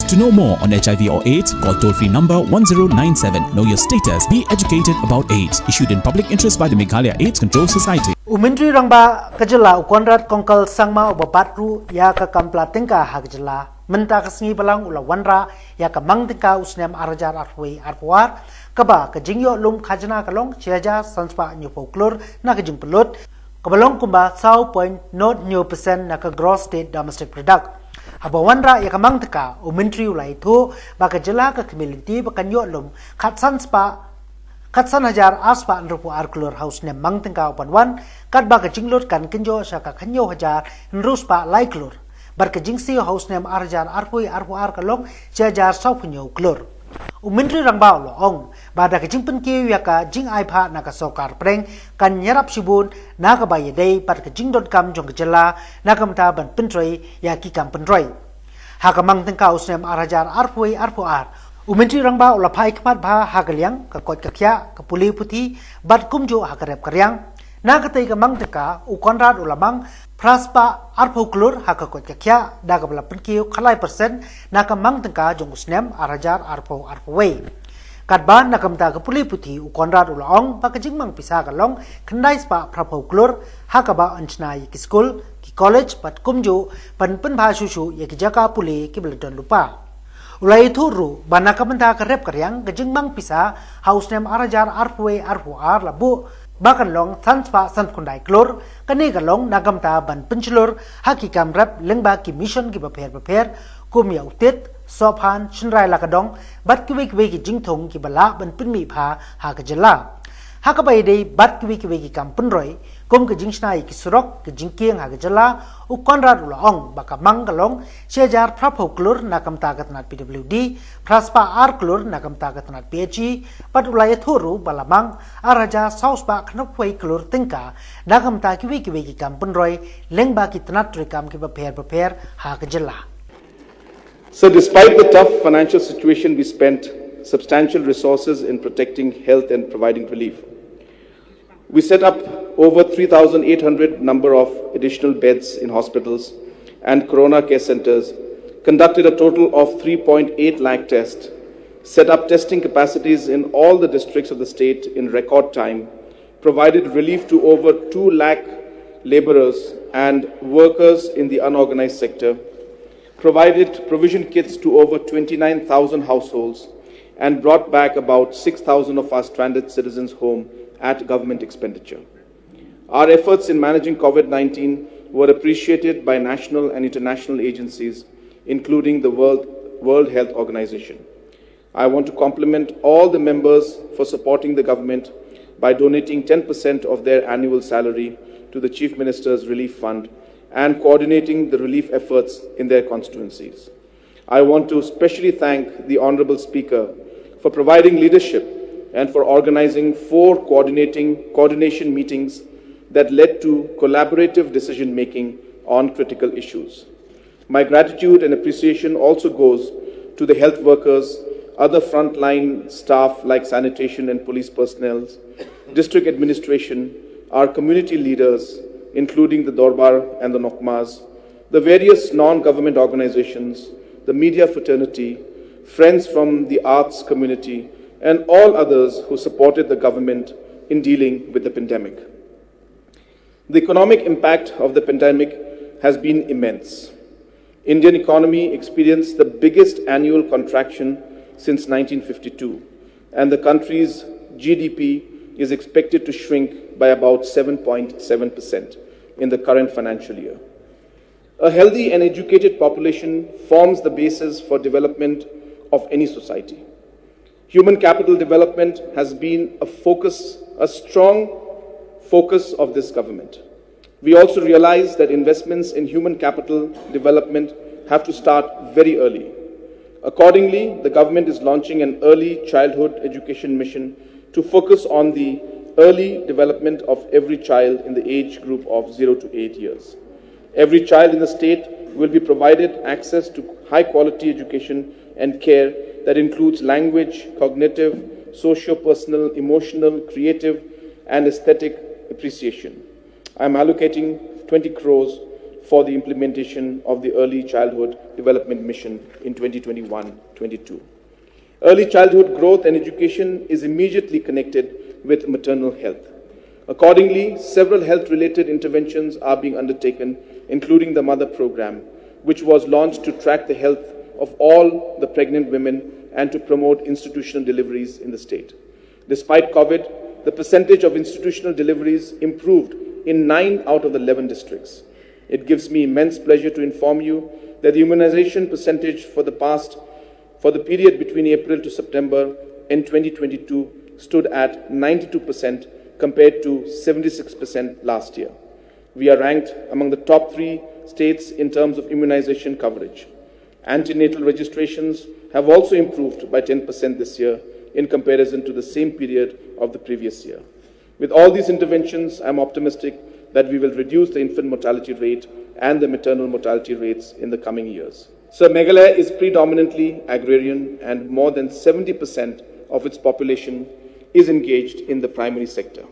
To know more on HIV or AIDS, call toll-free number 1097. Know your status. Be educated about AIDS. Issued in public interest by the Meghalaya AIDS Control Society. Umintri rangba kajla ukonrat kongkal sangma ubapatru ya ka kampla Tyngka hagjla menta kasngi balang ula wanra ya ka Mang Tyngka usnem arajar arhui arpuar kaba kajingyo lum khajna kalong chiaja sanspa new folklore na kajing pelot kabalong kumba 0.0% na ka gross state domestic product Habawanra ya ka Mang Tyngka umintri ulai thu ba kajla ka community ba kanyo lum Katsan hajar aspa nrupu arkulur house ne Mang Tyngka upan wan kat ba kajing lot kan kenjo saka kanyo hajar nruspa laiklur bar kajing si house ne arjar arpui arpu arkalong jajar sau punyo klur umintri rangba lo ong ba da kajing penki ya ka jing aipa na ka Sorkar preng kan nyarap sibun na ka baye dei par kajing.com jong jylla na kamta ban pentroi ya ki kam pentroi ha ka Mang Tyngka usnem arajar arpui arpu ar Umintri rangba ula Phaikhmat bha hagaliang ka Koit ka Khiah ka Pule Puthi bat kumjo hakarep karyang na katay ka Mang Tyngka ukonrad ula Mang praspa arpoklur ha ka Koit ka Khiah da ka bala penkiyo khalai persen na ka Mang Tyngka jong usnem arajar arpoway katban na kamta ka Pule Puthi ukonrad ula ong pa kajing mang pisa ka long khandai spa prapoklur ha ka ba anchna ki school ki college bat kumjo pan bha shushu ya ki jaka Pule ki bladon lupa Ulai thuru bana kamenta karep karyang gajing mang pisa house name arajar arpwe arpu ar labu bakan long sanspa sanskundai klor kane galong nagamta ban penchlor hakikam rap lengba ki mission ki baper kumya utet sophan chinrai lakadong bat ki ki jingthong ki bala ban pinmi pha ha ka jylla ha ka bai dei bat ki ki kam punroi kum ke jingsnai ki surok ke jingkieng ha ka jylla ukonrad ula ong baka mangalong sejar prapoklur nakamta katnat PWD praspa arklur nakamta katnat PHE pat ulai thuru balamang araja sausba khnopwei klur Tyngka nakamta ki kam punroi lengba ki tnat trikam ki baper ha ka jylla So despite the tough financial situation, we spent substantial resources in protecting health and providing relief. We set up over 3,800 number of additional beds in hospitals and corona care centers, conducted a total of 3.8 lakh tests, set up testing capacities in all the districts of the state in record time, provided relief to over 2 lakh laborers and workers in the unorganized sector, provided provision kits to over 29,000 households, and brought back about 6,000 of our stranded citizens home at government expenditure. Our efforts in managing COVID-19 were appreciated by national and international agencies, including the World Health Organization. I want to compliment all the members for supporting the government by donating 10% of their annual salary to the Chief Minister's Relief Fund and coordinating the relief efforts in their constituencies. I want to especially thank the Honorable Speaker for providing leadership and for organizing 4 coordination meetings that led to collaborative decision-making on critical issues. My gratitude and appreciation also goes to the health workers, other frontline staff like sanitation and police personnel, district administration, our community leaders, including the Dorbar and the Nokmas, the various non-government organizations, the media fraternity, friends from the arts community, and all others who supported the government in dealing with the pandemic. The economic impact of the pandemic has been immense. Indian economy experienced the biggest annual contraction since 1952, and the country's GDP is expected to shrink by about 7.7% in the current financial year. A healthy and educated population forms the basis for development of any society. Human capital development has been a strong focus of this government. We also realize that investments in human capital development have to start very early. Accordingly, the government is launching an early childhood education mission to focus on the early development of every child in the age group of 0 to 8 years. Every child in the state will be provided access to high-quality education and care that includes language, cognitive, socio-personal, emotional, creative, and aesthetic appreciation. I am allocating 20 crores for the implementation of the Early Childhood Development Mission in 2021-22. Early childhood growth and education is immediately connected with maternal health. Accordingly, several health-related interventions are being undertaken, including the Mother Program, which was launched to track the health of all the pregnant women and to promote institutional deliveries in the state. Despite COVID, the percentage of institutional deliveries improved in 9 out of the 11 districts. It gives me immense pleasure to inform you that the immunization percentage for the period between April to September in 2022 stood at 92% compared to 76% last year. We are ranked among the top 3 states in terms of immunization coverage. Antenatal registrations have also improved by 10% this year in comparison to the same period of the previous year. With all these interventions, I am optimistic that we will reduce the infant mortality rate and the maternal mortality rates in the coming years. Sir, Meghalaya is predominantly agrarian and more than 70% of its population is engaged in the primary sector,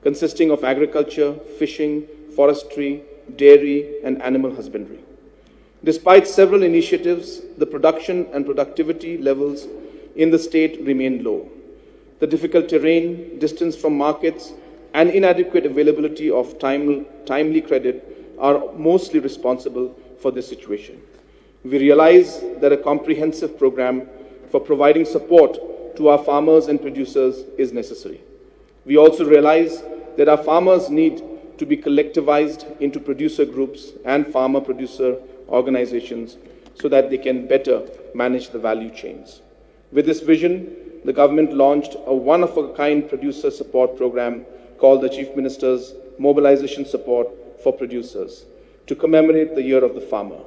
consisting of agriculture, fishing, forestry, dairy, and animal husbandry. Despite several initiatives, the production and productivity levels in the state remain low. The difficult terrain, distance from markets, and inadequate availability of timely credit are mostly responsible for this situation. We realize that a comprehensive program for providing support to our farmers and producers is necessary. We also realize that our farmers need to be collectivized into producer groups and farmer-producer organizations so that they can better manage the value chains. With this vision, the government launched a one-of-a-kind producer support program called the Chief Minister's Mobilization Support for Producers to commemorate the Year of the Farmer.